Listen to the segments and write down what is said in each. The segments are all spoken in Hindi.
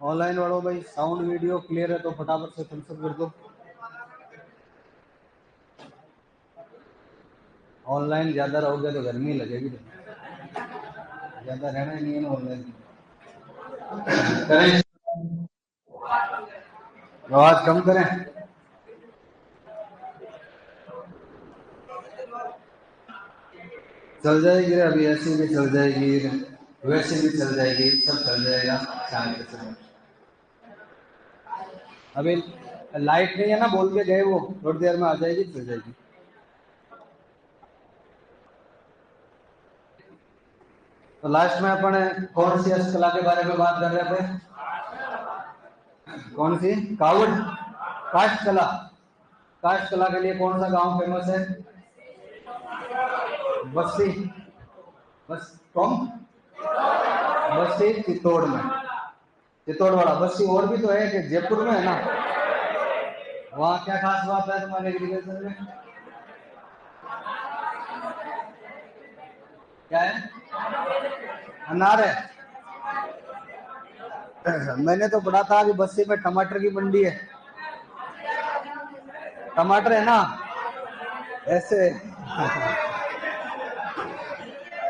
ऑनलाइन वालों भाई साउंड वीडियो क्लियर है तो फटाफट से थम्स अप कर दो। ऑनलाइन ज्यादा रहोगे तो गर्मी लगेगी, ज्यादा रहना ही नहीं है ना ऑनलाइन। करें आवाज कम करें। चल जाएगी रे, अभी ऐसी भी चल जाएगी, वैसे भी चल जाएगी, सब चल जाएगा शांति से। अभी लाइट नहीं है ना, बोल के गए वो, थोड़ी देर में आ जाएगी, चल जाएगी। तो लास्ट में अपन कौन सी हस्तकला के बारे में बात कर रहे थे? कौन सी? कावड़, काष्ठ कला। काष्ठ कला के लिए कौन सा गांव फेमस है? बस्ती। बस कौन? बस्ती चित्तौड़ में, चित्तौड़ वाला बस्ती। और भी तो है कि जयपुर में है ना, वहाँ क्या खास बात है तुम्हारे एग्रीकल्चर में? क्या है? अनार है। मैंने तो पढ़ा था कि बस्ती में टमाटर की मंडी है। टमाटर है ना ऐसे।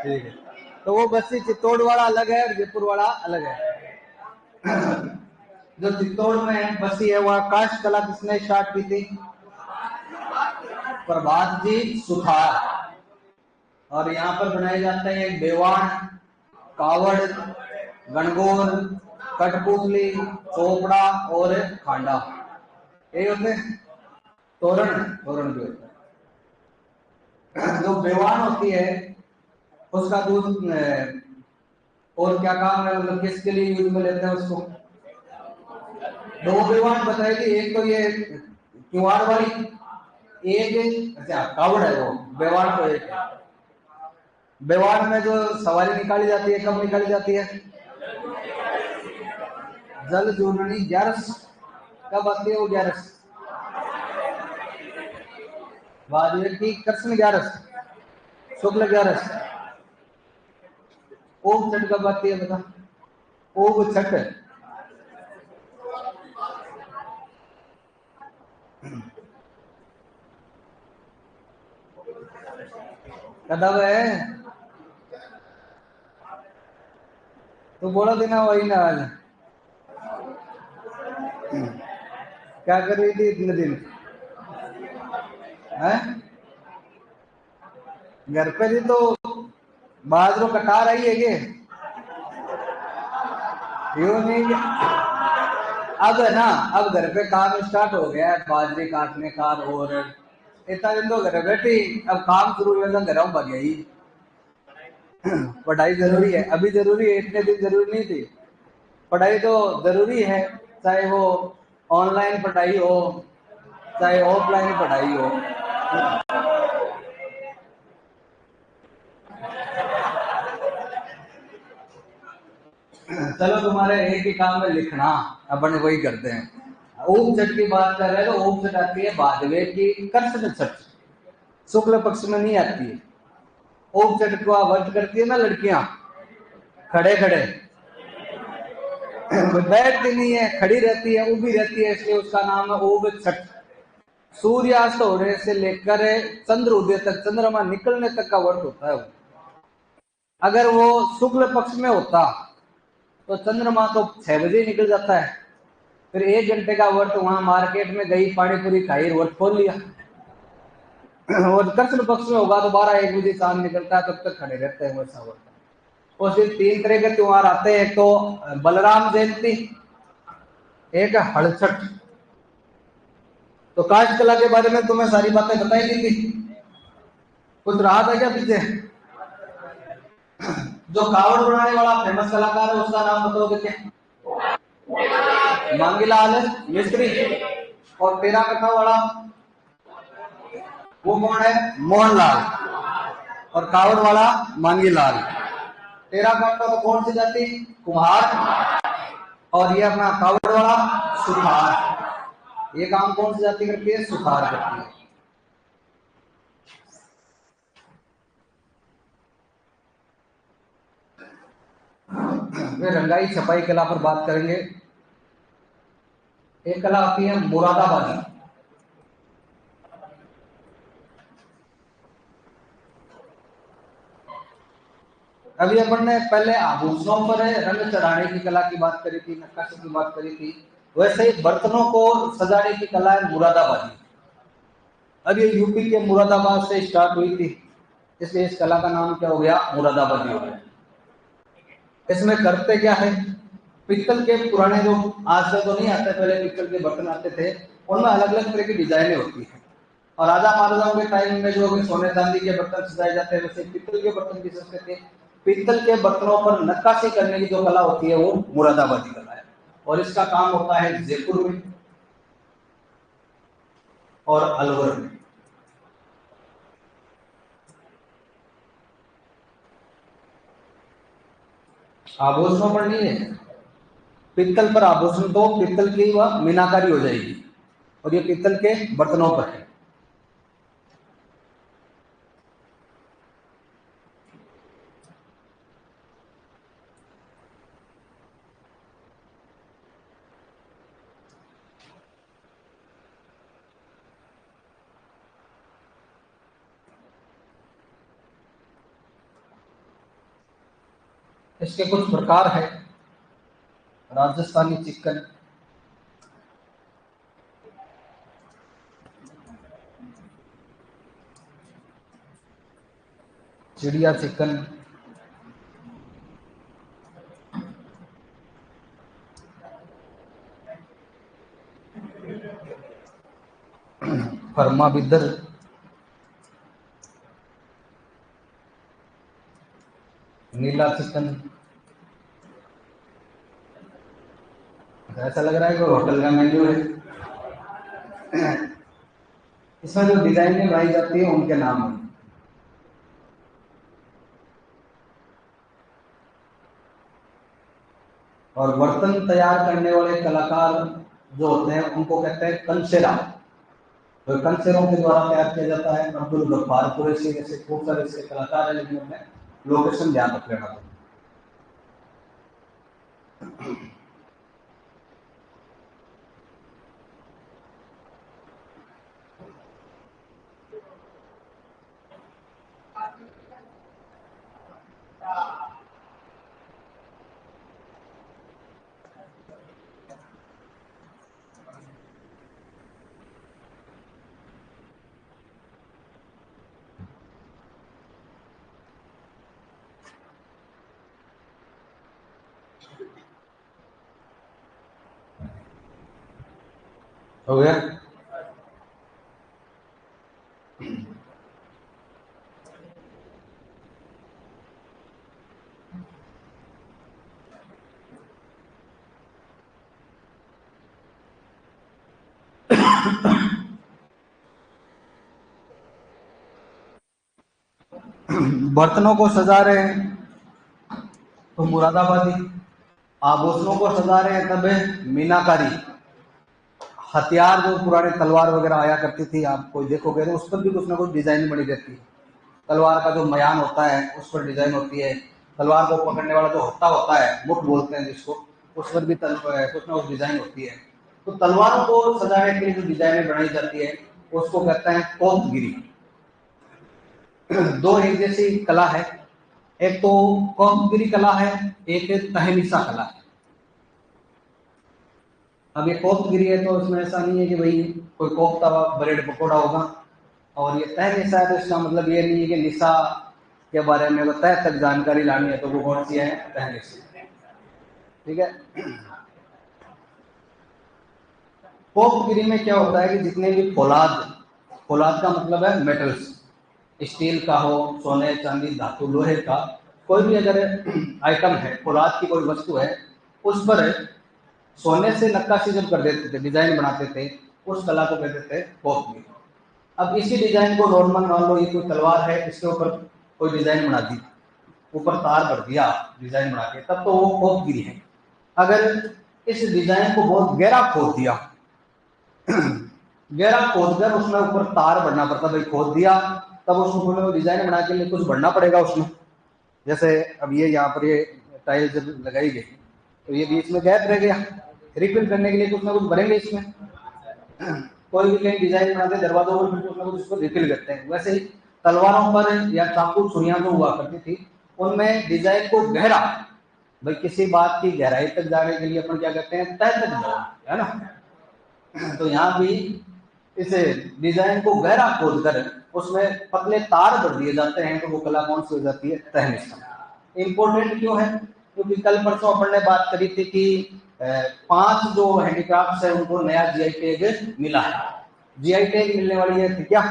ठीक है, तो वो बस्ती चित्तौड़ वाला अलग है और जयपुर वाला अलग है। जो चित्तौड़ में बस्ती है वह काष्ठ कला किसने स्टार्ट की थी? प्रभात जी सुथार। और यहाँ पर बनाए जाते हैं बेवाण, कावड़, गणगौर, कठपुतली, चोपड़ा और खांडा। ये होते हैं तोरण। तोरण भी होता है। जो बेवाण होती है उसका दूध और क्या काम है, मतलब किसके लिए यूज में लेते हैं उसको? दो बेवाण बताएगी, एक तो ये क्यूआर वाली, एक अच्छा कावड़ है वो। बेवाण तो एक है। बेवाण में जो सवारी निकाली जाती है कब निकाली जाती है? जल जूननी ग्यारस। कब आती है वो ग्यारस? वाजपेयी की कृष्ण ग्यारस, शुक्ल ग्यारस। ओम छठ कब आती है बता? ओम छठ कदम है। तो बोला देना वही ना आज। क्या कर रही थी इतने दिन? है घर पे थी तो बाजरो कटा रही है ये? यूं नहीं, अब है ना, अब घर पे काम स्टार्ट हो गया है बाजरे काटने का। और इतना दिन तो घर बैठी, अब काम शुरू हुआ तो घर भाग गई। पढ़ाई जरूरी है, अभी जरूरी है, इतने दिन जरूरी नहीं थी। पढ़ाई तो जरूरी है, चाहे वो ऑनलाइन पढ़ाई हो चाहे ऑफलाइन पढ़ाई हो। चलो तुम्हारे एक ही काम में लिखना, अपन वही करते हैं। ओम छठ की बात कर रहे हैं तो ओम छठ आती है भादवे की कृष्ण छठ, शुक्ल पक्ष में नहीं आती है। ओम छठ को व्रत करती है ना लड़कियां, खड़े खड़े बैठती नहीं है, खड़ी रहती है, उभी रहती है, इसलिए उसका नाम है ओम छठ। सूर्यास्त होने से लेकर चंद्र उदय तक, चंद्रमा निकलने तक का व्रत होता है वो। अगर वो शुक्ल पक्ष में होता तो चंद्रमा तो 6 बजे निकल जाता है, फिर 1 घंटे का व्रत वहां मार्केट में गई, पानी पूरी खाई, व्रत खोल लिया। और कृष्ण पक्ष में होगा तो 12-1 बजे चांद निकलता है, तब तक खड़े रहते हैं वैसा व्रत। और फिर 3 तरह के त्योहार आते हैं, एक तो बलराम जयंती, एक हड़छठ। तो काष्ठ कला के बारे में तुम्हें सारी बातें बताई दी थी, कुछ रहा था क्या पीछे? जो कावड़ बनाने वाला फेमस कलाकार है उसका नाम बताओगे क्या? मांगीलाल मिस्त्री। और तेरा कथा वाला वो कौन है? मोहनलाल। और कावड़ वाला मांगीलाल। तेरा काटा तो कौन सी जाति? कुम्हार। और ये अपना कावड़ वाला सुथार। ये काम कौन सी जाति करती है? सुथार करती है। वे रंगाई छपाई कला पर बात करेंगे। एक कला आती है मुरादाबादी। अभी अपन ने पहले आभूषणों पर रंग चढ़ाने की कला की बात करी थी, नक्काशी की बात करी थी, वैसे ही बर्तनों को सजाने की कला है मुरादाबादी। अब ये यूपी के मुरादाबाद से स्टार्ट हुई थी, इसलिए इस कला का नाम क्या हो गया, मुरादाबादी हो गया। इसमें करते क्या है, पित्तल के पुराने जो आजकल तो नहीं आते, पहले पित्तल के बर्तन आते थे, उनमें अलग अलग तरह की डिजाइनें होती है। और राजा महाराजाओं के टाइम में जो सोने चांदी के बर्तन सजाए जाते हैं, वैसे पित्तल के बर्तन भी सजते थे। पित्तल के बर्तनों पर नक्काशी करने की जो कला होती है वो मुरादाबादी कला है, और इसका काम होता है जयपुर में और अलवर में। आभूषणों पर नहीं है, पित्तल पर आभूषण तो पित्तल की वह मीनाकारी हो जाएगी, और ये पित्तल के बर्तनों पर है। इसके कुछ प्रकार है। राजस्थानी चिकन, चिड़िया चिकन, फरमा बिदर, नीला चिकन। ऐसा लग रहा है कि होटल का मेन्यू है। इसमें जो डिजाइनें बनाई जाती है उनके नाम है। और बर्तन तैयार करने वाले कलाकार जो होते हैं उनको कहते हैं कंसेरा। तो कंसेरों के द्वारा तैयार किया जाता है। अब्दुल गफ्फार कुरैशी जैसे खूब सारे इसके कलाकार हैं, लेकिन उनमें लोकेशन ध्यान रख लेना। हो गया। बर्तनों को सजा रहे हैं तो मुरादाबादी, आभूषणों को सजा रहे हैं तब मीनाकारी। हथियार जो पुराने तलवार वगैरह आया करती थी, आप कोई देखोगे तो उस पर भी कुछ ना कुछ डिजाइन बनी रहती है। तलवार का जो मयान होता है उस पर डिजाइन होती है। तलवार को पकड़ने वाला जो हत्था होता है, मुख बोलते हैं जिसको, उस पर भी कुछ ना कुछ डिजाइन होती है। तो तलवारों को सजाने के लिए जो डिजाइनें बनाई जाती है उसको कहते हैं कोपगिरी। दो एक जैसी कला है, एक तो कोपगिरी कला है, एक तहनीसा कला है। अब ये कोपगिरी है तो इसमें ऐसा नहीं है कि भाई कोई कोफ्ता ब्रेड पकौड़ा होगा, और ये तहनीसा है तो इसका मतलब ये नहीं है कि निशा के बारे में तह तक जानकारी लानी है तो वो कौन सी है, तहनीसी। ठीक है। कोपगिरी में क्या होता है कि जितने भी फौलाद, फौलाद का मतलब है मेटल्स, स्टील का हो, सोने चांदी धातु लोहे का कोई भी अगर आइटम है, फौलाद की कोई वस्तु है, उस पर सोने से नक्काशी जब कर देते थे, डिजाइन बनाते थे, उस कला को कहते थे कोपगिरी। अब इसी डिजाइन को नॉर्मल मान लो, ये कोई तलवार है, इसके ऊपर कोई डिजाइन बना दी, ऊपर तार भर दिया डिजाइन बना के, तब तो वो कोपगिरी है। अगर इस डिजाइन को बहुत गहरा खोद दिया, गहरा खोद कर उसमें ऊपर तार भरना पड़ता, भाई खोद दिया तब उसमें डिजाइन बना के लिए कुछ भरना पड़ेगा उसमें। जैसे अब ये यहाँ पर ये टाइल जब लगाई गई तो ये बीच में गैप रह गया, रिफिल करने के लिए कुछ ना कुछ भरेंगे इसमें। कोई भी कहीं डिजाइन बनाते दरवाजों पर कुछ ना कुछ उसको रिफिल करते हैं। वैसे ही तलवारों पर या चाकू छुरियां जो हुआ करती थी उनमें डिजाइन को गहरा, भाई किसी बात की गहराई तक जाने के लिए अपन क्या कहते हैं, तह तक जाओ, है ना। तो यहाँ भी इस डिजाइन को गहरा खोद कर उसमें पतले तार भर दिए जाते हैं, तो वो कला कौन सी हो जाती है, तहनिशा। इंपॉर्टेंट क्यों है, क्योंकि कल परसों अपन ने बात करी थी कि 5 जो हैंडीक्राफ्ट है उनको नया जीआई टैग मिला है। जीआई टैग मिलने वाली है थी क्या,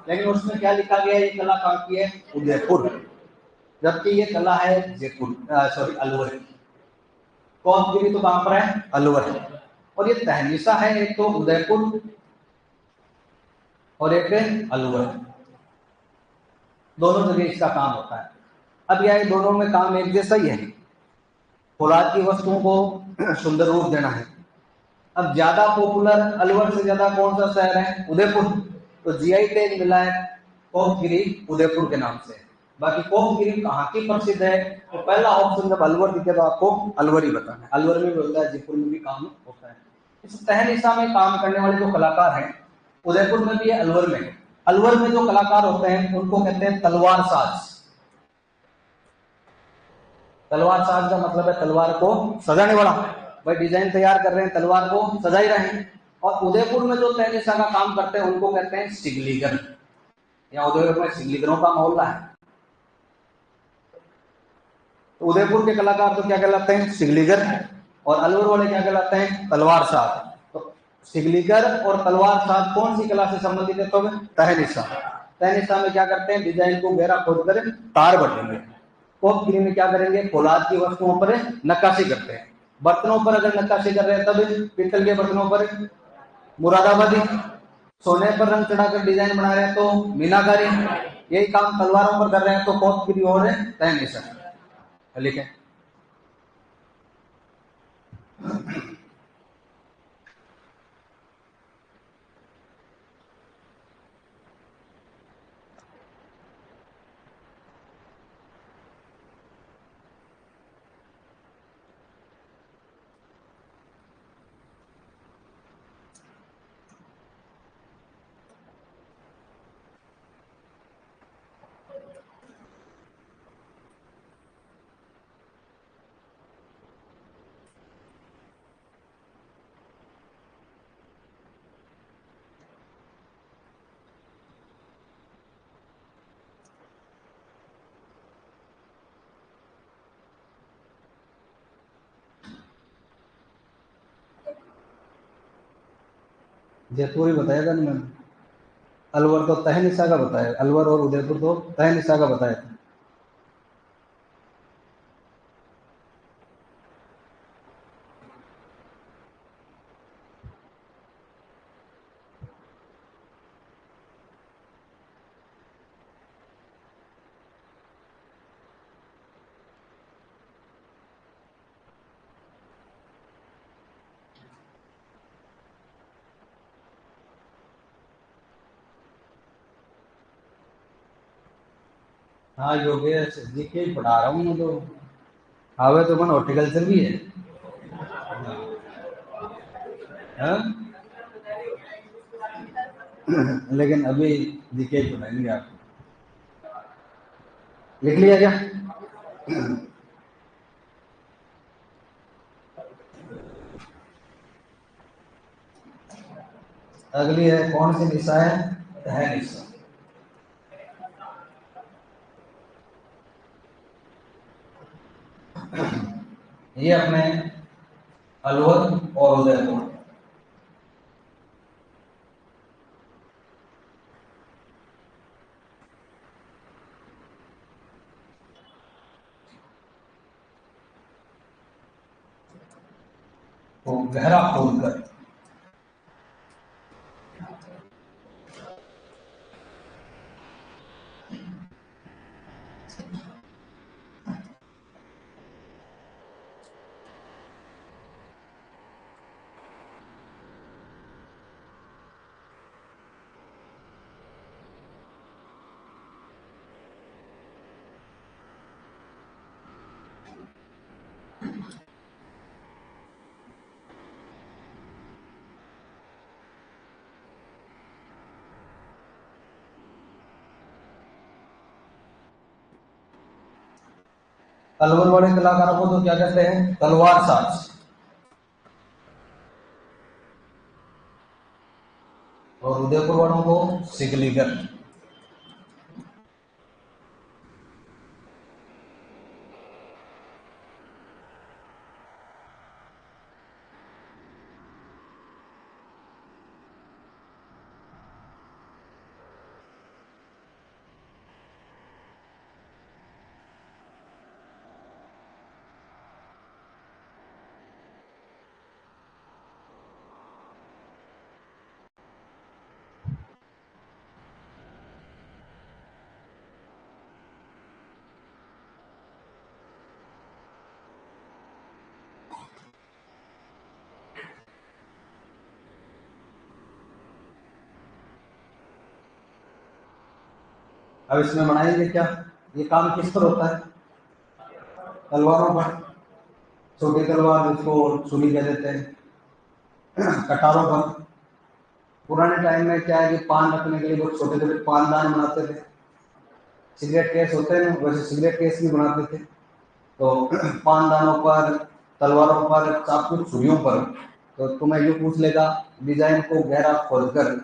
लेकिन उसमें क्या लिखा गया, ये कला कहाँ की है, उदयपुर, जबकि ये कला है जयपुर, सॉरी अलवर की। कौमगिरी तो कहां पर है, अलवर है। और ये तहनीसा है एक तो उदयपुर और एक अलवर, दोनों जगह इसका काम होता है। अब यह दोनों में काम एक जैसा ही है, फौलाद की वस्तुओं को सुंदर रूप देना है। अब ज्यादा पॉपुलर अलवर से ज्यादा कौन सा शहर है, उदयपुर, तो जीआई टैग मिला है कोपगिरी उदयपुर के नाम से। बाकी कोपगिरी कहाँ की प्रसिद्ध है, तो पहला ऑप्शन जब अलवर दिखे तो आपको अलवर ही बताना है। अलवर में भी होता है, जयपुर में भी काम होता है। इस तहनीसा में काम करने वाले जो कलाकार हैं उदयपुर में भी है, अलवर में है। अलवर में जो कलाकार होते हैं उनको कहते हैं तलवार साज। तलवार साज का मतलब है तलवार को सजाने वाला, भाई डिजाइन तैयार कर रहे हैं, तलवार को सजा ही रहे हैं। और उदयपुर में जो तहनीसा का काम करते हैं उनको कहते हैं सिगलीगर। या उदयपुर में सिगलीगरों का मोहल्ला है। तो उदयपुर के कलाकार तो क्या कहलाते हैं, सिगलीगर, और अलवर वाले क्या कहलाते हैं, तलवार साज। तो सिगलीगर और तलवार साज कौन सी कला से संबंधित है, तो तहनीसा। तहनीसा में क्या करते हैं, डिजाइन को गहरा खोद कर तार बढ़ेंगे। कोपगिरी में क्या करेंगे, फौलाद की वस्तुओं पर नक्काशी करते हैं। बर्तनों पर अगर नक्काशी कर रहे हैं तब पीतल के बर्तनों पर मुरादाबादी, सोने पर रंग चढ़ाकर डिजाइन बना रहे हैं तो मीनाकारी, यही काम तलवारों पर कर रहे हैं तो कोपगिरी और तहनीसा। लिखे जयपुर ही बताया था मैंने, अलवर तो तहनीसा का बताया, अलवर और उदयपुर तो तहनीसा का बताया था। हाँ योगेश जी के ही पढ़ा रहा हूँ मैं तो, आवे तो मन हॉर्टिकल्चर भी है। हाँ? लेकिन अभी जीके ही पढ़ाएंगे आप, लिख लिया क्या। अगली है कौन सी निशा है निशा। ये अपने अलवर और उदयपुर, को गहरा खोद कर अलवर वाले कलाकारों को तो क्या कहते हैं, तलवार साज। और उदयपुर वालों को सिकलीगर। अब इसमें बनाएंगे क्या, ये काम किस पर होता है, तलवारों पर। छोटी तलवार जिसको छुरी कह देते हैं, कटारों पर। पुराने टाइम में क्या है कि पान रखने के लिए बहुत छोटे छोटे पानदान बनाते थे। सिगरेट केस होते हैं वैसे सिगरेट केस भी बनाते थे। तो पानदानों पर, तलवारों पर, चाकू छुरियों पर। तो तुम्हें यूँ पूछ लेगा डिजाइन को गहरा खोदकर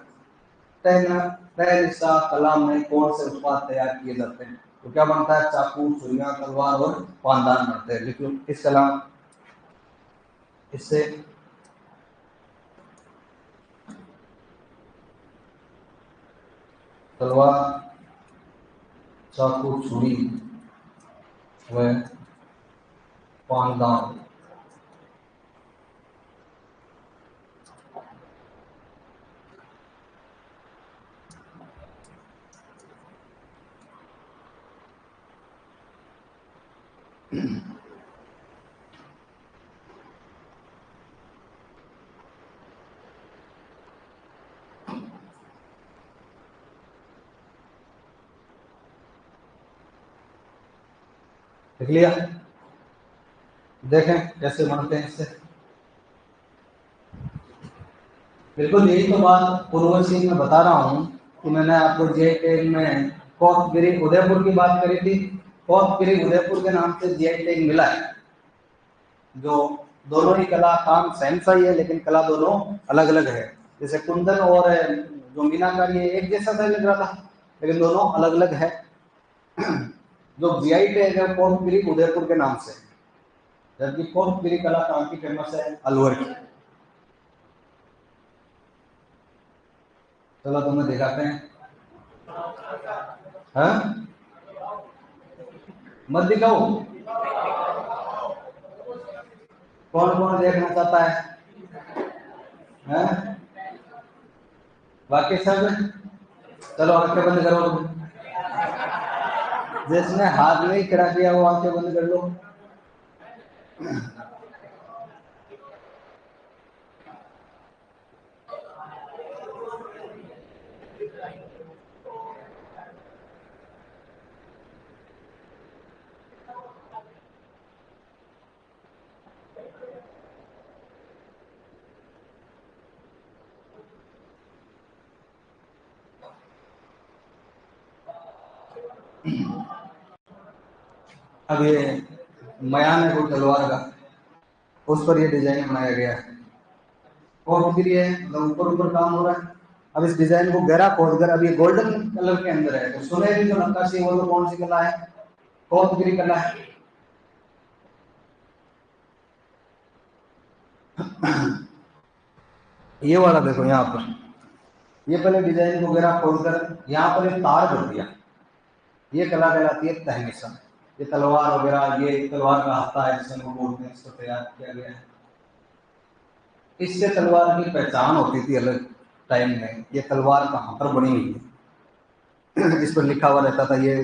तय निशा कला में कौन से उत्पाद तैयार किए जाते हैं, तो क्या बनता है, चाकू, छुरियां, तलवार और पानदान बनते हैं। लेकिन इस कला इससे तलवार, चाकू, छुरी व पानदान। देख लिया, देखें कैसे बनते हैं इससे। बिल्कुल यही तो बात पूर्वसी में बता रहा हूँ कि मैंने आपको जीआई में कोतगिरी उदयपुर की बात करी थी। कोतगिरी उदयपुर के नाम से जीआई टैग मिला है। जो दोनों ही कला काम सेम सा ही है लेकिन कला दोनों अलग अलग है। जैसे कुंदन और जो मीनाकारी है एक जैसा सा लग रहा था लेकिन दोनों अलग अलग है। जो जीआई टैग है कोतगिरी उदयपुर के नाम से, जबकि कोतगिरी कला कहाँ की फेमस है, अलवर की। चलो तुम्हें दिखाते हैं। हाँ? मत दिखाओ, कौन कौन देखना चाहता है? हैं? बाकी सब चलो आंखें बंद करो। जिसने हाथ नहीं खड़ा किया वो आंखें बंद कर लो। अब ये मयान है कोई तलवार का, उस पर ये डिजाइन बनाया गया है। खोद गिरी है मतलब ऊपर ऊपर काम हो रहा है। अब इस डिजाइन को गहरा खोद कर, अब ये गोल्डन कलर के अंदर है, तो सुनहरी जो नक्काशी है वो तो कौन सी कला है, खोदगिरी कला है। ये वाला देखो यहाँ पर, ये पहले डिजाइन को गहरा खोद कर यहाँ पर एक तार कर दिया, ये कला कहलाती है तहनीसा। ये तलवार वगैरह, ये तलवार का हाथा है जिसमें हम बोलते हैं, इसको तैयार किया गया है। इससे तलवार की पहचान होती थी अलग टाइम में, ये तलवार कहाँ पर बनी हुई है। इस पर लिखा हुआ रहता था, ये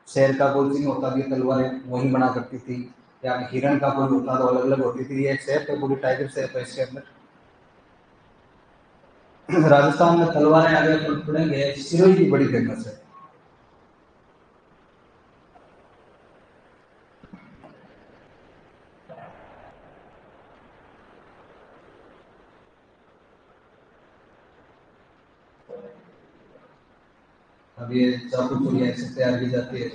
शेर का कोई चिन्ह होता, ये तलवारें वही बना करती थी, या हिरण का कोई होता तो अलग अलग होती थी। ये शेर पे पूरी टाइगर शेर है इसके अंदर। राजस्थान में तलवारें आगे पड़ेंगे, सिरोही की बड़ी फेमस है। अब ये चाकू चूड़ियाँ इससे तैयार की जाती है।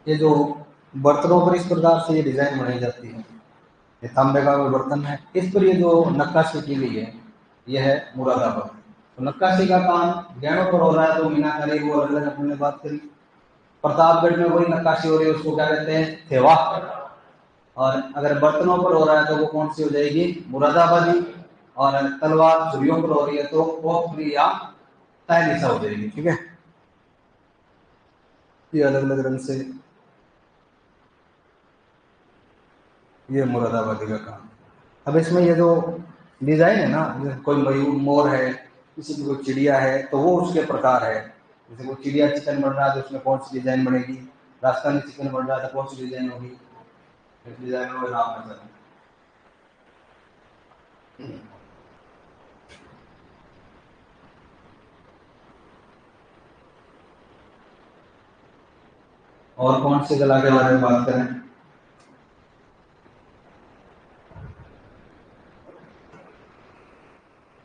ये जो बर्तनों पर इस प्रकार से ये डिजाइन बनाई जाती है, ये तांबे का बर्तन है, इस पर ये जो नक्काशी की गई है ये है मुरादाबाद। तो नक्काशी का काम गहनों पर हो रहा है तो मीनाकारी वो अलग अपने बात करी। प्रतापगढ़ में वही नक्काशी हो रही है, उसको क्या कहते हैं, थेवा। और अगर बर्तनों पर हो रहा है तो वो कौन सी हो जाएगी, मुरादाबादी। और तलवार छुरियों पर हो रही है तो कोपरी या तहनीसा हो जाएगी। ठीक है, ये अलग अलग रंग से ये मुरादाबादी का काम। अब इसमें ये जो डिजाइन है ना, जैसे कोई मयूर मोर है, किसी की कोई चिड़िया है, तो वो उसके प्रकार है। जैसे कोई चिड़िया चिकन बन रहा है तो उसमें कौन सी डिजाइन बनेगी, राजस्थानी चिकन बन रहा है तो कौन सी डिजाइन होगी, डिजाइन में नाम है सर। और कौन से कला के बारे में बात करें,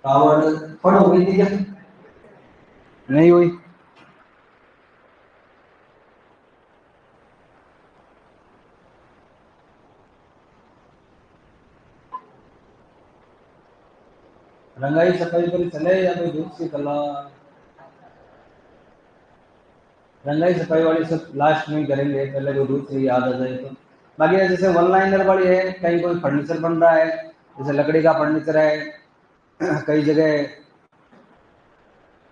कावड़ फट हो गई थी क्या, नहीं हुई। रंगाई सफाई पर चले या कोई दूसरी कला, रंगाई सफाई वाली सब लास्ट में ही करेंगे, पहले कोई दूसरी याद आ जाए तो। बाकी जैसे वन लाइनर वाली है, कहीं कोई फर्नीचर बन रहा है, जैसे लकड़ी का फर्नीचर है, कई जगह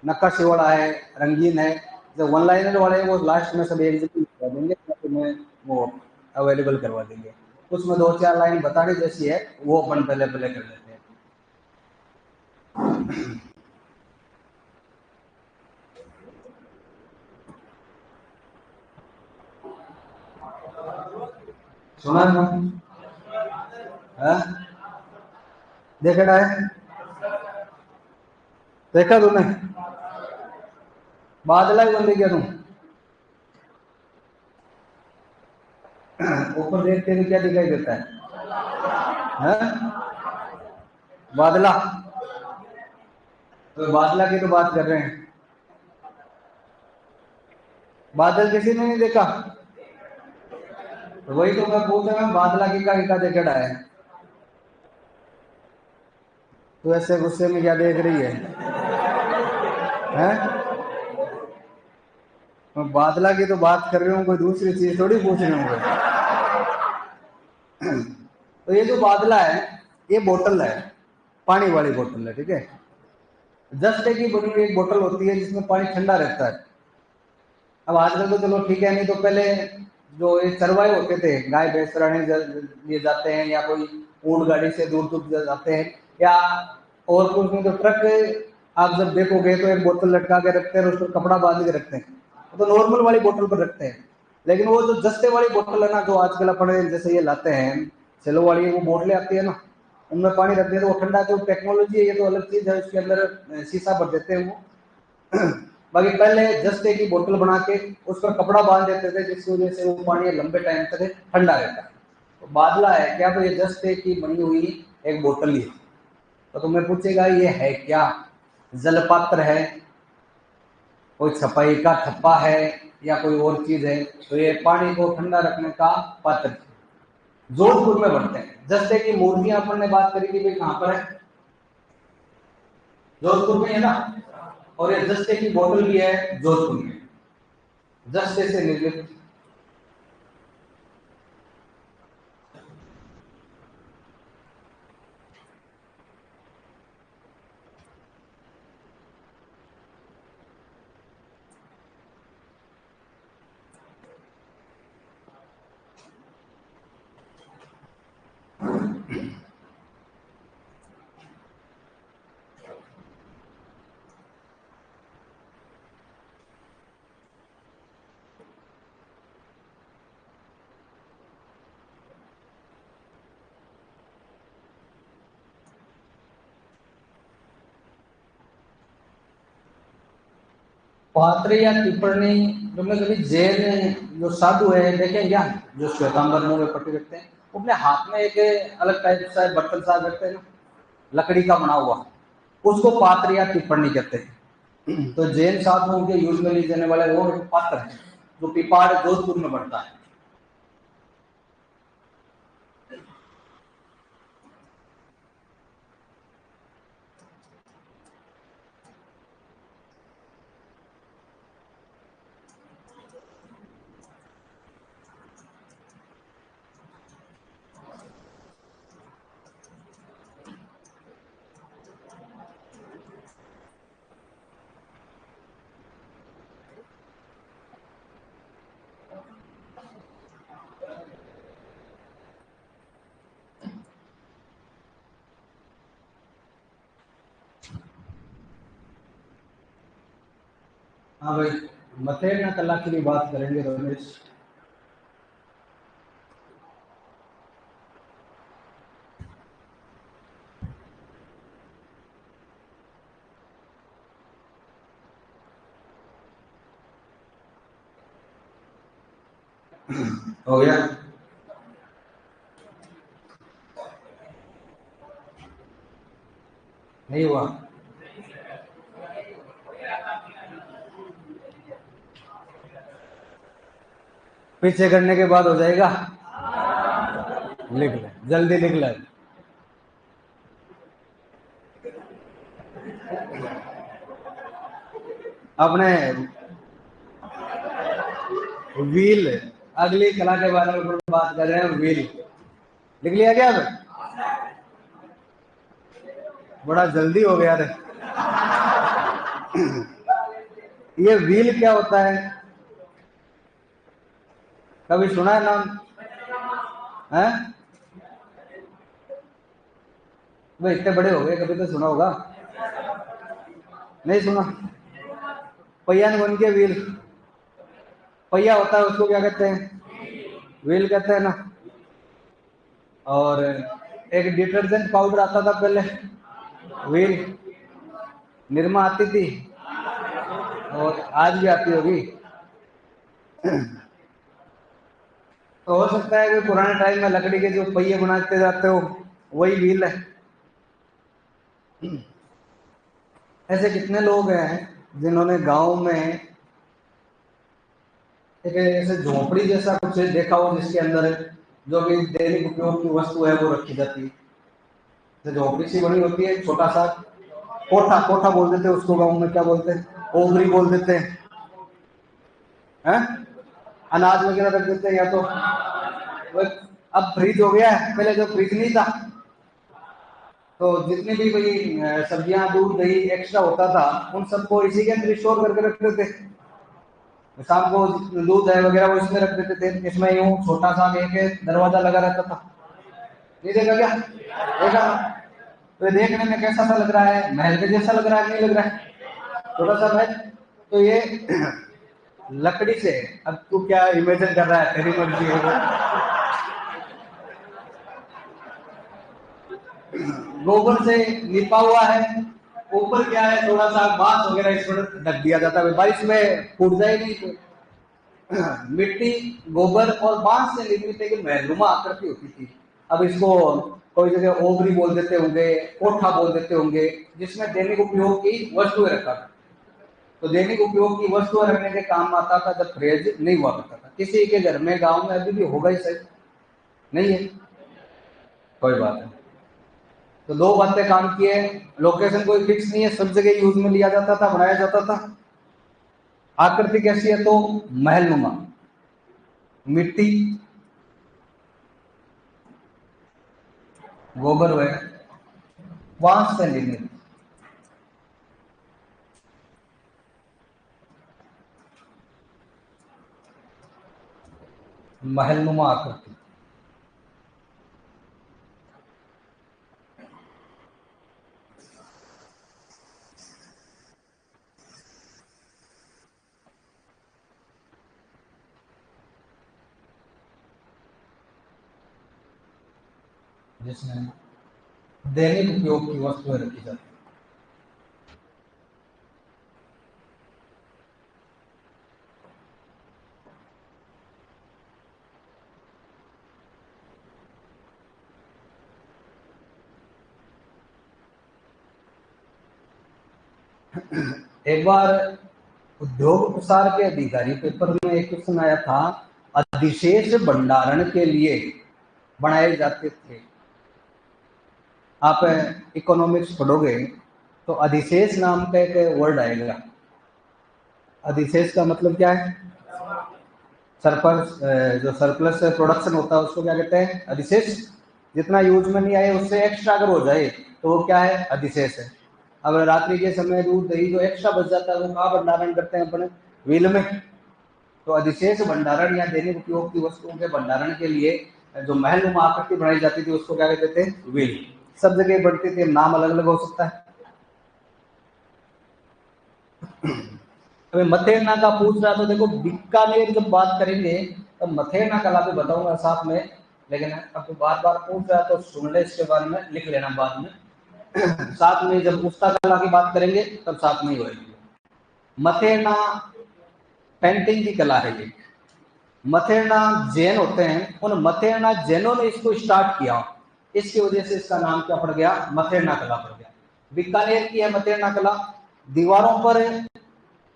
नक्काशी वाला है, रंगीन है। जो वन लाइनर वाले हैं वो लास्ट में सब एक जगह करवा देंगे, तुम्हें वो अवेलेबल करवा देंगे। उसमें दो चार लाइन बताने जैसी है वो अपन पहले पहले कर लेते हैं। सुना है ना, देखा है, देखा तुमने बादला ही बंदी क्या तुम, ऊपर देखते तो क्या दिखाई देता है? बादला, तो बादला की तो बात कर रहे हैं, बादल किसी ने नहीं देखा, तो वही तो मैं पूछ रहा हूँ, बादला की का देखा है, तो ऐसे गुस्से में क्या देख रही है, हैं? मैं बादला की तो बात कर रही हूँ, कोई दूसरी चीज थोड़ी पूछ रही हूँ। तो ये जो बादला है ये बोतल है, पानी वाली बोतल है। ठीक है, जस्ट की बनी हुई एक बोतल होती है जिसमें पानी ठंडा रहता है। अब आजकल तो चलो ठीक है, नहीं तो पहले जो ये चरवाए होते थे, गाय भैंस चराने लिए जाते हैं, या कोई ऊंट गाड़ी से दूर दूर जाते हैं, या और कुछ में तो ट्रक, आप जब देखोगे तो एक बोतल लटका के रखते हैं और उस पर कपड़ा बांध के रखते हैं, तो नॉर्मल वाली बोतल पर रखते हैं। लेकिन वो जो जस्ते वाली बोतल है ना, जो आजकल अपने जैसे ये लाते हैं सेलो वाली वो बोतलें आती है ना, उनमें पानी रखते हैं तो वो ठंडा, जो टेक्नोलॉजी है ये तो अलग चीज है, उसके अंदर शीशा भर देते हैं वो। बाकी पहले जस्ते की बोतल बना के उस पर कपड़ा बांध देते थे, जिसकी वजह से वो पानी लंबे टाइम तक ठंडा रहता है। तो बादला है क्या, तो ये जस्ते की बनी हुई एक बोतल ही है। तो तुम्हें पूछेगा ये है क्या, जलपात्र है, कोई छपाई का ठप्पा है, या कोई और चीज है, तो ये पानी को ठंडा रखने का पात्र जोधपुर में बनते हैं। जस्ते की मूर्तियां अपन ने बात करी थी, कहां पर है, जोधपुर में है ना, और ये जस्ते की बोतल भी है जोधपुर में, जस्ते से निर्मित। पात्र या टिप्पणी, तुमने कभी जैन जो साधु है देखे क्या, जो श्वेतांबर मुंह में पट्टी रखते हैं, वो अपने हाथ में एक अलग टाइप सा बर्तन सा रखते हैं ना, लकड़ी का बना हुआ, उसको पात्र या टिप्पणी कहते हैं। तो जैन साधुओं के यूज में लिए जाने वाले वो एक पात्र है, जो पिपाड़ जोधपुर में पड़ता है। हाँ भाई, मथे ना कला की बात करेंगे रमेश। हो गया? नहीं हुआ? पीछे करने के बाद हो जाएगा। लिख ले, जल्दी लिख ले। अपने व्हील, अगली कला के बारे में बात कर रहे हैं। व्हील लिख लिया क्या? बड़ा जल्दी हो गया रे। ये व्हील क्या होता है? कभी सुना है नाम? है भाई, इतने बड़े हो गए, कभी तो सुना होगा। नहीं सुना? पहिया ने बन के व्हील, पहिया होता है उसको क्या कहते हैं? व्हील कहते हैं ना। और एक डिटर्जेंट पाउडर आता था पहले, व्हील, निरमा आती थी, और आज भी आती होगी। तो हो सकता है कि पुराने टाइम में लकड़ी के जो पहिए बनाते जाते हो वही व्हील है। ऐसे कितने लोग हैं जिन्होंने गांव में एक ऐसे झोपड़ी जैसा कुछ देखा हो जिसके अंदर जो भी दैनिक उपयोग की वस्तु है वो रखी जाती है। झोपड़ी सी बनी होती है, छोटा सा कोठा, कोठा बोल देते हैं उसको, गाँव में क्या बोलते हैं? ओगरी बोल देते हैं। अनाज वगैरह रख देते हैं, या तो अब फ्रिज हो गया है, पहले जो फ्रिज नहीं था तो जितनी भी भाई सब्जियां, दूध, दही एक्स्ट्रा होता था उन सबको इसी के अंदर स्टोर करके रखते थे। शाम को दूध है वगैरह वो इसमें रख देते थे। इसमें यूं छोटा सा एक दरवाजा लगा रहता था। ये देखा क्या? देखा? तो ये देखने में कैसा सा लग रहा है? महल के जैसा लग रहा है? नहीं लग रहा है? छोटा सा महल। तो ये लकड़ी से, अब तू क्या इमेजिन कर रहा है, तेरी मर्जी है। गोबर से लिपा हुआ है, ऊपर क्या है, थोड़ा सा बांस वगैरह इस पर ढक दिया जाता है, बारिश में फूट जाएगी। मिट्टी, गोबर और बांस से निर्मित एक महलनुमा आकृति होती थी। अब इसको कोई जगह ओगरी बोल देते होंगे, कोठा बोल देते होंगे, जिसमें दैनिक उपयोग की वस्तुएं रखा था। तो दैनिक उपयोग की वस्तुएं रखने के काम आता था जब फ्रिज नहीं हुआ करता था। किसी के घर में गांव में अभी भी होगा ही, सही नहीं है? कोई बात नहीं। तो दो बातें काम किए। लोकेशन कोई फिक्स नहीं है, सब जगह यूज में लिया जाता था, बनाया जाता था। आकृति कैसी है? तो महलनुमा, मिट्टी, गोबर व बांस से निर्मित महलनुमा आकृति। जिसमें दैनिक उपयोग की वस्तुएं रखी जाती। एक बार उद्योग प्रसार के अधिकारी पेपर में एक क्वेश्चन आया था, अधिशेष भंडारण के लिए बनाए जाते थे। आप इकोनॉमिक्स पढ़ोगे तो अधिशेष नाम का एक वर्ड आएगा। अधिशेष का मतलब क्या है? सरप्लस, जो सरप्लस प्रोडक्शन होता है उसको क्या कहते हैं? अधिशेष। जितना यूज में नहीं आए उससे एक्स्ट्रा अगर हो जाए तो वो क्या है? अधिशेष है। अब रात्रि के समय दूध दही जो एक्स्ट्रा बच जाता है वो कहाँ भंडारण करते हैं? अपने व्हील में। तो अधिशेष भंडारण या दैनिक उपयोग की वस्तुओं के भंडारण के लिए जो महलनुमा आकृति बनाई जाती थी उसको क्या कहते थे? व्हील। सब जगह बढ़ती थी, नाम अलग अलग हो सकता है। अभी मथेरना का पूछ रहा तो देखो, बीकानेर जब बात करेंगे तो मथेरना कला भी बताऊंगा साथ में, लेकिन अब तो बार बार पूछ रहा तो सुन ले, इसके बारे में लिख लेना बाद में। साथ में जब उस्ता कला की बात करेंगे तब साथ में ही होगी। मथेरना पेंटिंग की कला है ये। मथेरना जैन होते हैं, उन मथेरना जैनों ने इसको स्टार्ट किया, इसकी वजह से इसका नाम क्या पड़ गया? मथेरना कला पड़ गया। बीकानेर की है मथेरना कला। दीवारों पर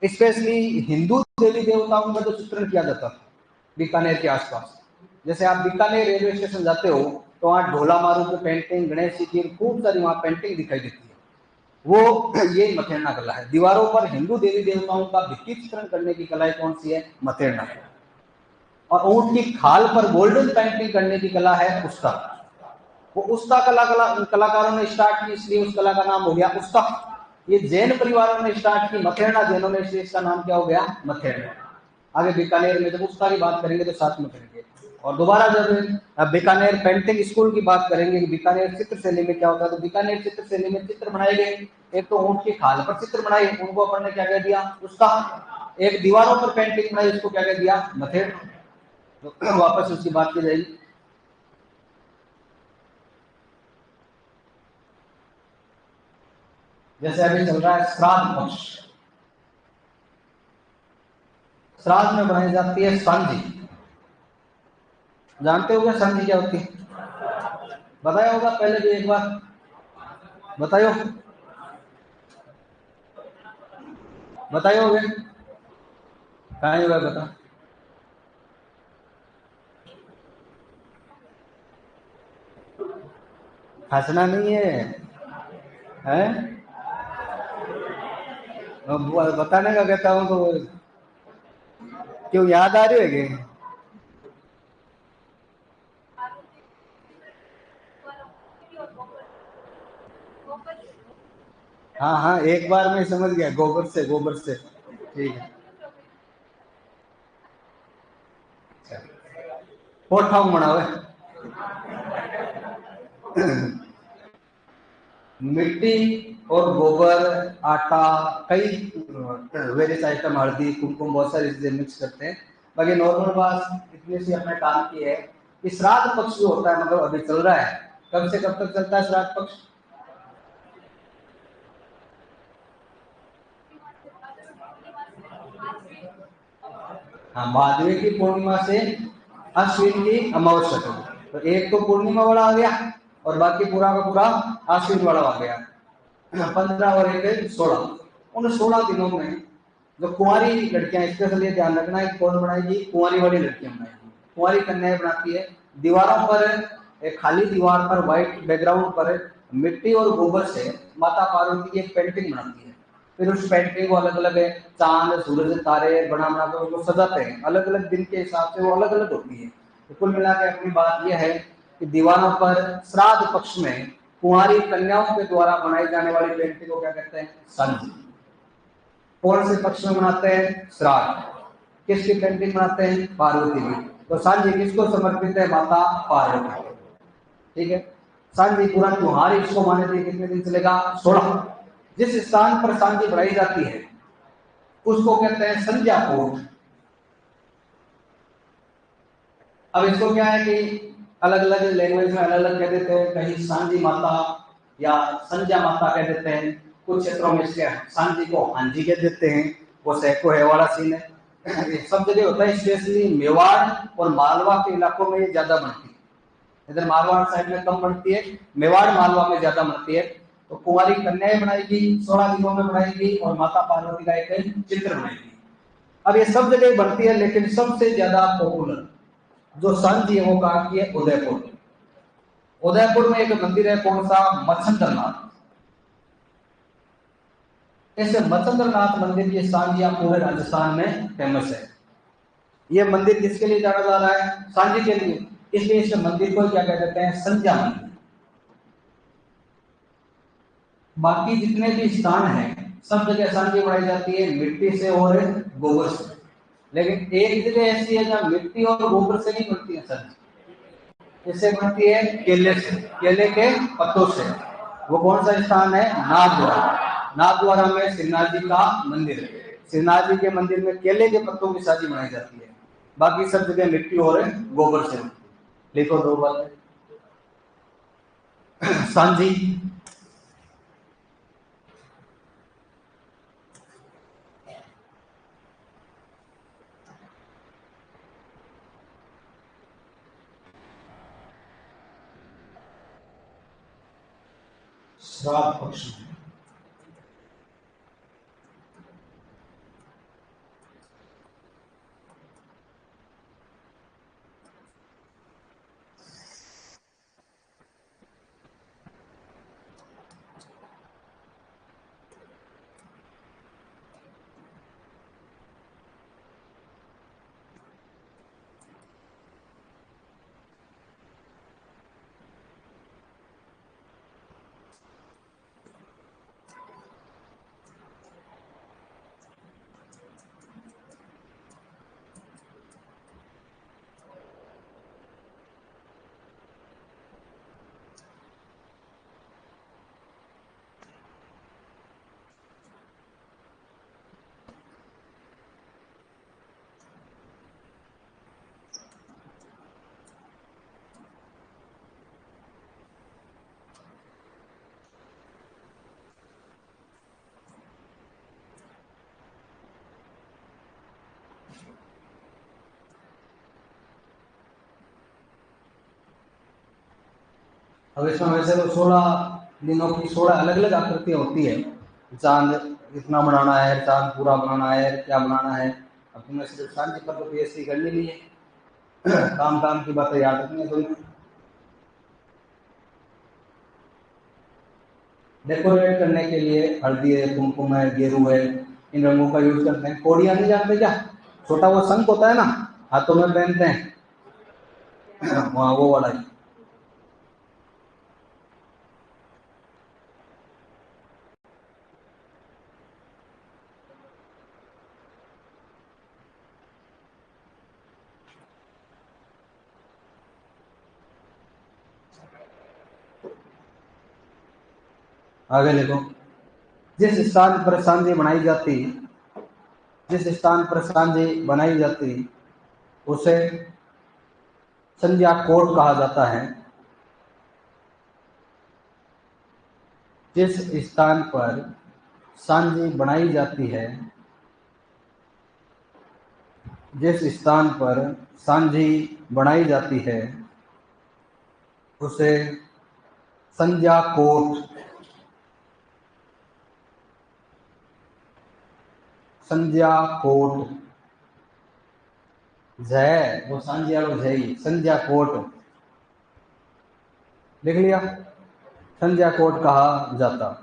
स्पेशली हिंदू देवी देवताओं का जो चित्रण किया जाता था बीकानेर के आसपास। जैसे आप बीकानेर रेलवे स्टेशन जाते हो तो वहाँ ढोला मारू की पेंटिंग, गणेश जी की खूब सारी वहाँ पेंटिंग दिखाई देती है। वो ये मथेरना कला है। दीवारों पर हिंदू देवी देवताओं का भित्ति चित्रण करने की कला कौन सी है? मथेरना कला। और ऊंट की खाल पर गोल्डन पेंटिंग करने की कला है उस्ता। वो उस्ता कलाकारों ने स्टार्ट की, इसलिए उस कला का नाम हो गया उस्ता। ये जैन परिवारों ने स्टार्ट की, मथेरना जैनों ने, इसलिए इसका नाम क्या हो गया? मथेरना। आगे बीकानेर में जब उस्ता की बात करेंगे तो साथ में करेंगे। और दोबारा जब बीकानेर पेंटिंग स्कूल की बात करेंगे कि बीकानेर चित्रशैली में क्या होता है, तो बीकानेर चित्रशैली में चित्र बनाए गए। एक तो ऊंट की खाल पर चित्र बनाए, उनको अपन ने क्या कह दिया? उस्ता। एक दीवारों पर पेंटिंग बनाई, उसको क्या कह दिया? मथेरना। तो वापस उसकी बात की जाएगी। जैसे अभी चल रहा है श्राद्ध पक्ष। श्राद्ध में बनाई जाती है सांझी। जानते हो क्या सांझी क्या होती है? बताया होगा पहले भी एक बार, बतायो बताए होगे। कहाँ होगा बता। हंसना नहीं है, हैं? बताने का कहता हूँ तो क्यों याद आ रही है कि? हाँ हाँ, एक बार मैं समझ गया, गोबर से, गोबर से। ठीक है। पोठा बनावे मिट्टी और गोबर, आटा, कई वेरियस आइटम, हल्दी, कुमकुम, बहुत सारी चीजें मिक्स करते हैं। बाकी नॉर्मल बात इतनी सी अपने काम की है कि श्राद्ध पक्ष जो होता है, मतलब अभी चल रहा है, कब से कब तक चलता है श्राद्ध पक्ष? हाँ, भादवे की पूर्णिमा से अश्विन की अमावस्या तक। तो एक तो पूर्णिमा वाला आ गया और बाकी पूरा का पूरा अश्विन वाला आ गया। 15 और 1 16। उन 16 दिनों में जो कुंवारी लड़कियां, स्पेशली ध्यान रखना है कौन बनाएगी? कुंवारी वाली लड़कियां बनाएगी, कुंवारी कन्याएं बनाती है। दीवारों पर, एक खाली दीवार पर व्हाइट बैकग्राउंड पर मिट्टी और गोबर से माता पार्वती की एक पेंटिंग बनाती है। फिर उस पेंटिंग को अलग अलग चांद, सूरज, तारे बना बना कर उसको सजाते हैं। अलग अलग दिन के हिसाब से वो अलग अलग होती है। तो कुल मिला के अपनी बात यह है कि दीवारों पर श्राद्ध पक्ष में कुंवारी कन्याओं के द्वारा बनाई जाने वाली पेंटिंग को क्या कहते हैं? सांझी। कौन से पक्ष में बनाते हैं? श्राद्ध। किसकी पेंटिंग बनाते हैं? पार्वती की। तो सांझी किसको समर्पित है? माता पार्वती को। ठीक है। सांझी पूरा त्योहार इसको माने थे, कितने दिन चलेगा? 16। जिस स्थान पर सांझी बढ़ाई जाती है उसको कहते हैं संध्या कोट। अब इसको क्या है कि अलग अलग लैंग्वेज में अलग अलग कह देते हैं, कहीं सांझी माता या संध्या माता कह देते हैं। कुछ क्षेत्रों में इसके सांझी को हांजी कह देते हैं। वो सैको है वाला सीन है। सब जगह होता है, स्पेशली मेवाड़ और मालवा के इलाकों में ज्यादा बनती है। इधर मारवाड़ साइड में कम बनती है, मेवाड़ मालवा में ज्यादा बनती है। तो कुंवारी कन्याएं बनाएगी, 16 दिनों में बनाएगी और माता पार्वती का एक चित्र बनाएगी। अब ये सब जगह बनती है, लेकिन सबसे ज्यादा पॉपुलर जो सांझी है वो कहाँ की है? उदयपुर। उदयपुर में एक मंदिर है, कौन सा? मच्छंद्रनाथ। इस मच्छंद्रनाथ मंदिर की सांझियां पूरे राजस्थान में फेमस है। ये मंदिर किसके लिए जाना जा रहा है? सांझी के लिए। इसलिए इस मंदिर को क्या कह देते हैं? संध्या मंदिर। बाकी जितने भी स्थान हैं सब जगह सांझी बनाई जाती है मिट्टी से और गोबर से, लेकिन एक जगह ऐसी है जहाँ मिट्टी और गोबर से नहीं बनती है सांझी। इससे बनती है केले से, केले के पत्तों से। वो कौन सा स्थान है? नाथद्वारा। नाथद्वारा में श्रीनाथ जी का मंदिर है। श्रीनाथ जी के मंदिर में केले के पत्तों की सांझी बनाई जाती है, बाकी सब जगह मिट्टी और गोबर से। लिखो दो बातें। सांझी श्राद्ध पक्ष में। अब इसमें वैसे तो 16 दिनों की 16 अलग अलग आकृतियां होती है। चांद इतना बनाना है, चांद पूरा बनाना है, क्या बनाना है। अब तुमने सिर्फ चांद पर तो पीएचडी कर ली है। काम काम की बातें याद रखनी है थोड़ी। डेकोरेट करने के लिए हल्दी है, कुमकुम है, गेरू है, इन रंगों का यूज करते हैं। कोड़ियां नहीं जानते क्या? छोटा वो शंख होता है ना, हाथों में पहनते हैं। वहाँ वो वाला ही। आगे देखो। जिस स्थान पर सांझी बनाई जाती, जिस स्थान पर सांझी बनाई जाती उसे संध्या कोट कहा जाता है। जिस स्थान पर सांझी बनाई जाती है, जिस स्थान पर सांझी बनाई जाती है उसे संध्या कोट, संध्या कोट। जय वो सांझिया वो जय, संध्या कोट। लिख लिया? संध्या कोट कहा जाता।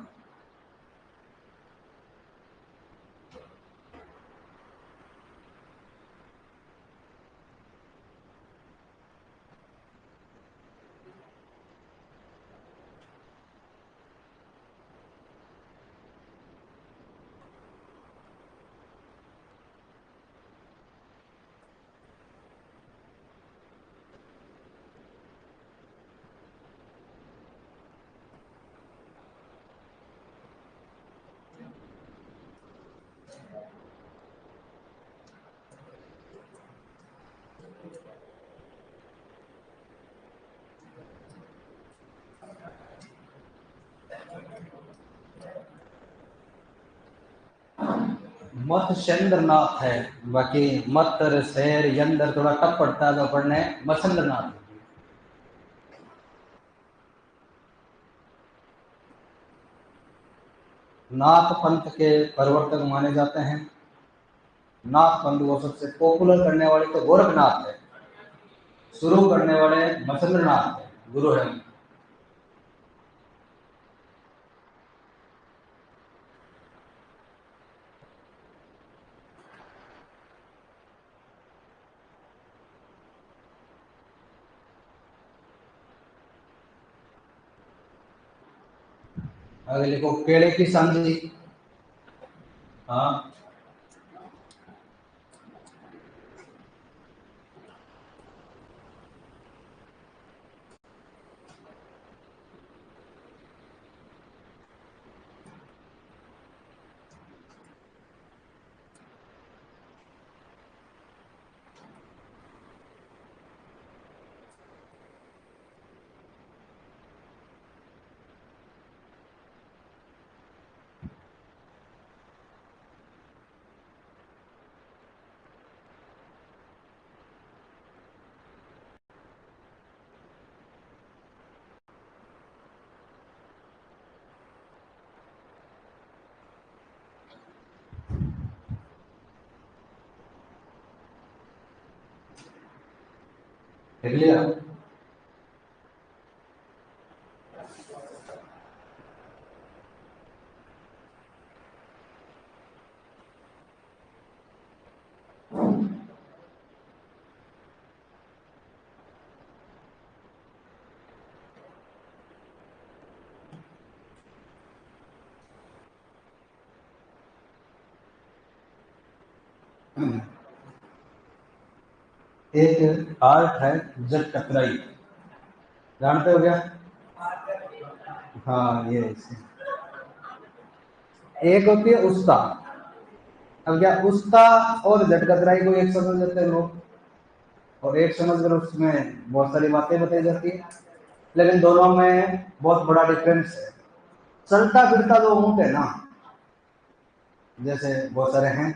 मत्स्येंद्रनाथ है। बाकी मत्तर शेर यंदर थोड़ा टफ पड़ता है तो पढ़ने। मत्स्येंद्रनाथ। नाथ पंथ के प्रवर्तक माने जाते हैं। नाथ बंधु को सबसे पॉपुलर करने वाले तो गोरखनाथ है, शुरू करने वाले मचंद्रनाथ है, गुरु है। आगे लिखो केले की सांझी। हाँ, लिख लिया। एक आर्ट है जट टकराई, जानते हो क्या? हाँ, ये इसे। एक होती है उस्ता। अब क्या उस्ता और जट कतराई को एक समझ लेते हैं लोग, और एक समझ कर उसमें बहुत सारी बातें बताई जाती है, लेकिन दोनों में बहुत बड़ा डिफरेंस है। चलता फिरता जो ऊँट है ना, जैसे बहुत सारे हैं,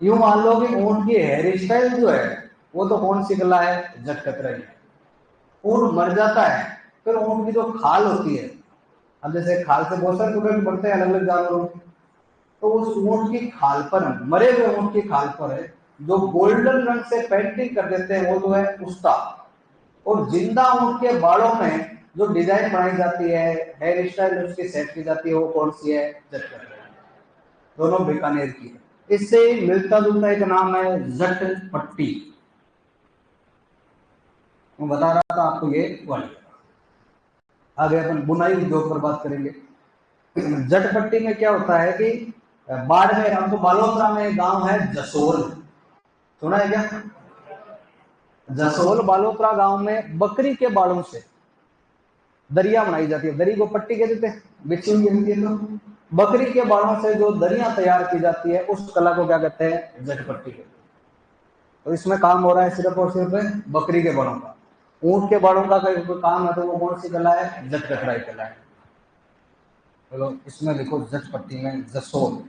यूं मान लो कि ऊँट की हेयर स्टाइल जो है वो तो कौन सी कला है? जट कतराई। ऊँट मर जाता है, फिर ऊँट की जो खाल होती है, अब जैसे खाल से बहुत सारे प्रोडक्ट बनते हैं अलग अलग जानवरों के, तो उस ऊँट की खाल पर, मरे हुए ऊँट की खाल पर है जो गोल्डन रंग से पेंटिंग कर देते हैं, वो जो है उस्ता। और जिंदा ऊँट के बालों में जो डिजाइन बनाई जाती है, हेयर स्टाइल उसकी सेट की जाती है, वो कौन सी है? जट कतराई। दोनों बीकानेर की है। इससे मिलता जुलता एक नाम है जट पट्टी। मैं बता रहा था आपको ये वाली। आगे अपन बुनाई उद्योग पर बात करेंगे। जट पट्टी में क्या होता है कि बाड़मेर, हमको बालोतरा में गांव है जसोल, सुना है क्या? जसोल बालोतरा गांव में बकरी के बालों से दरिया बनाई जाती है। दरी को पट्टी कह देते हैं, बिछी हुई होती है तो बकरी के बालों से जो दरिया तैयार की जाती है उस कला को क्या कहते हैं? जट पट्टी कहते हैं। तो इसमें काम हो रहा है सिर्फ और सिर्फ बकरी के बालों का। ऊंट के बालों का कोई काम है तो वो कौन सी कला है? जट कतराई कला है। चलो इसमें लिखो जट पट्टी में जसोल।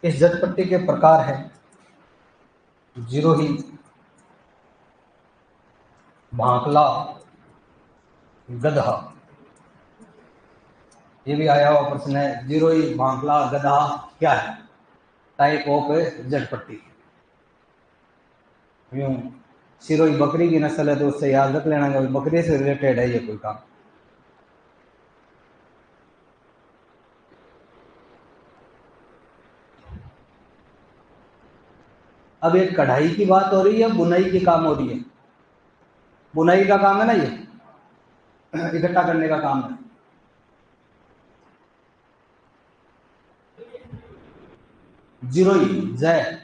इस जट पट्टी के प्रकार है जिरोही, भांकला, गधा। ये भी आया हुआ प्रश्न है, जिरोही, भांकला, गधा क्या है? टाइप ऑफ जट पट्टी। यूं सिरोही बकरी की नस्ल है तो उससे याद रख लेना, बकरी से रिलेटेड है ये कोई काम। अब एक कढ़ाई की बात हो रही है, बुनाई की काम हो रही है। बुनाई का काम है ना, ये इकट्ठा करने का काम है। जिरोई जय,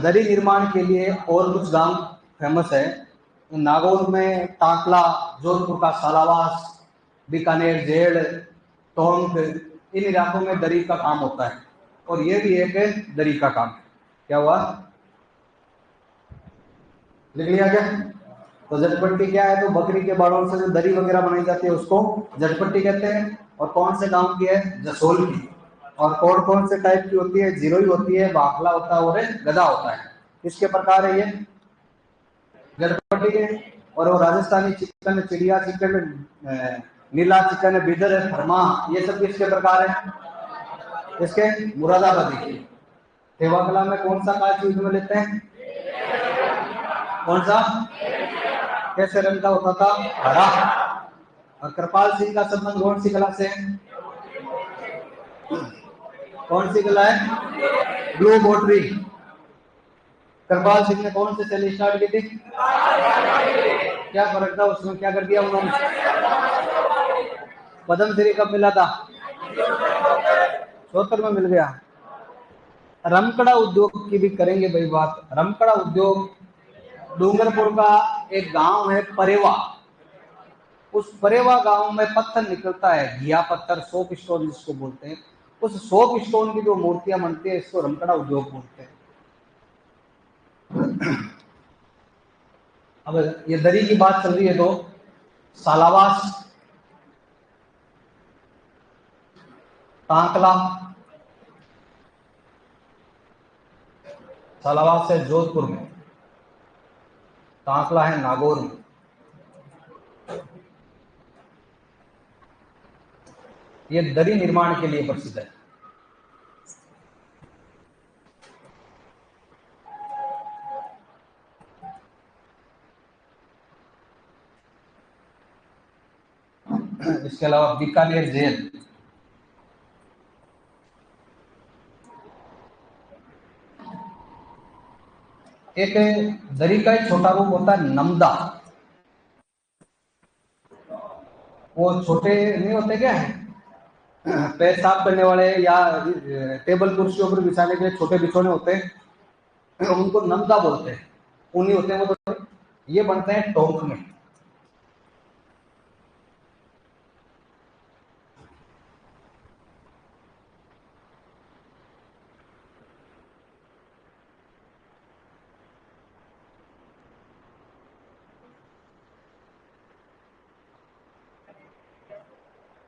दरी निर्माण के लिए और कुछ गांव फेमस है। नागौर में टाकला, जोधपुर का सालावास, बीकानेर, झेड़, टोंक, इन इलाकों में दरी का काम होता है और ये भी एक दरी का काम है। क्या हुआ, लिख लिया क्या? तो झटपट्टी क्या है? तो बकरी के बालों से जो दरी वगैरह बनाई जाती है उसको झटपट्टी कहते हैं। और कौन से गांव की है? जसोल की। और कौन से टाइप की होती है? जीरोई होती है, बाखला होता है और गधा होता है। किसके प्रकार है ये? झटपट्टी के। और वो राजस्थानी चिकन, चिड़िया चिकन, नीला चिकन, बिदर, फरमा, ये सब किसके प्रकार है? इसके मुरादाबादी के। सेवा कला में कौन सा कांच यूज में लेते हैं? कौन सा? कैसे रंग का होता था? हरा। और कृपाल सिंह का संबंध कौन सी कला से है? कौन सी कला है? Blue pottery. कृपाल सिंह ने कौन से शैली स्टार्ट की थी? क्या फर्क था उसमें, क्या कर दिया उन्होंने? पद्मश्री कब मिला था? 74 में मिल गया। रमकड़ा उद्योग की भी करेंगे भाई बात। रमकड़ा उद्योग डूंगरपुर का एक गांव है परेवा। उस परेवा गांव में पत्थर निकलता है, घिया पत्थर, सोप स्टोन जिसको बोलते हैं। उस सोप स्टोन की जो मूर्तियां बनती है इसको रमकड़ा उद्योग बोलते हैं। अब ये दरी की बात चल रही है तो सालावास, टांकला, सालावास है जोधपुर में, टांकला है नागौर में। ये दरी निर्माण के लिए प्रसिद्ध है। इसके अलावा बीकानेर जेल, एक दरी का एक छोटा रूप होता है नमदा। वो छोटे नहीं होते क्या, पैर साफ करने वाले या टेबल कुर्सियों पर बिछाने के लिए छोटे बिछोने होते हैं, उनको नमदा बोलते हैं। ऊनी होते हैं वो तो। ये बनते हैं टोंक में।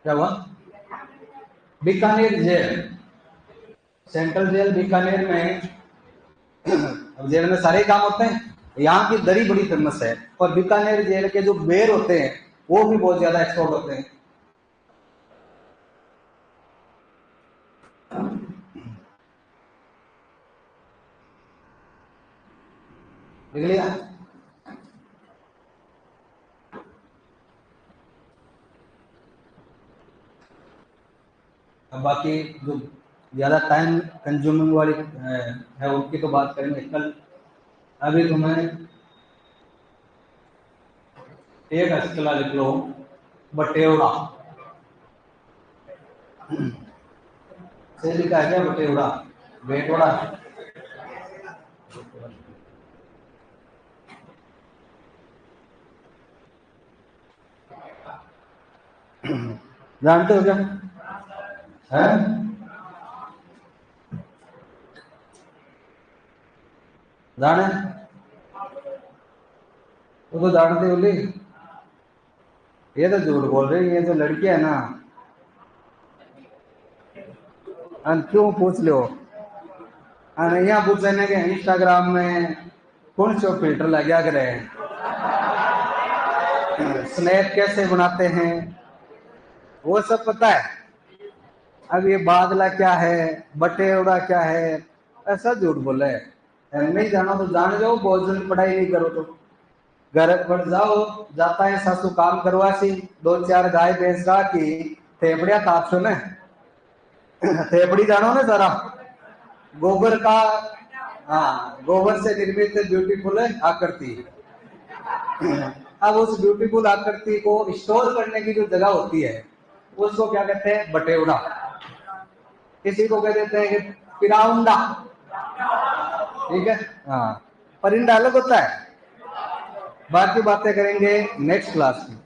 क्या हुआ? Bikaner jail, central jail Bikaner में। अब जेल में सारे काम होते हैं। यहाँ की दरी बड़ी फेमस है। और बीकानेर जेल के जो बेर होते हैं वो भी बहुत ज्यादा एक्सपोर्ट होते हैं। देख लिया? अब बाकी जो ज्यादा टाइम कंज्यूमिंग वाली है उनकी तो बात करेंगे कल। अभी तुम्हें एक हस्तकला लिख लो, बटेवड़ा। से लिखा है क्या बटेवड़ा? बेटवड़ा। जानते हो क्या है? जाने तो जानते हो ली। ये तो झूठ बोल रही है, ये जो लड़की है ना। क्यों पूछ लो? यहाँ पूछ लेने के इंस्टाग्राम में कौन से फिल्टर लगा करे, स्नैप कैसे बनाते हैं, वो सब पता है। अब ये बादला क्या है, बटेवड़ा क्या है, ऐसा झूठ बोले। नहीं जाना तो जान जाओ, बहुत जल्द पढ़ाई नहीं करो तो घर पर जाओ। जाता है सासू काम करवासी, 2-4 गाय भैंस की थेपड़िया तापसो ने। थेपड़ी जानो ना जरा, गोबर का। हाँ, गोबर से निर्मित ब्यूटीफुल आकृति। अब उस ब्यूटीफुल आकृति को स्टोर करने की जो जगह होती है उसको क्या कहते हैं? बटेवड़ा। किसी को कह देते हैं कि पिराउंडा। ठीक है, हाँ, परिंदा अलग होता है। बाकी बातें करेंगे नेक्स्ट क्लास में।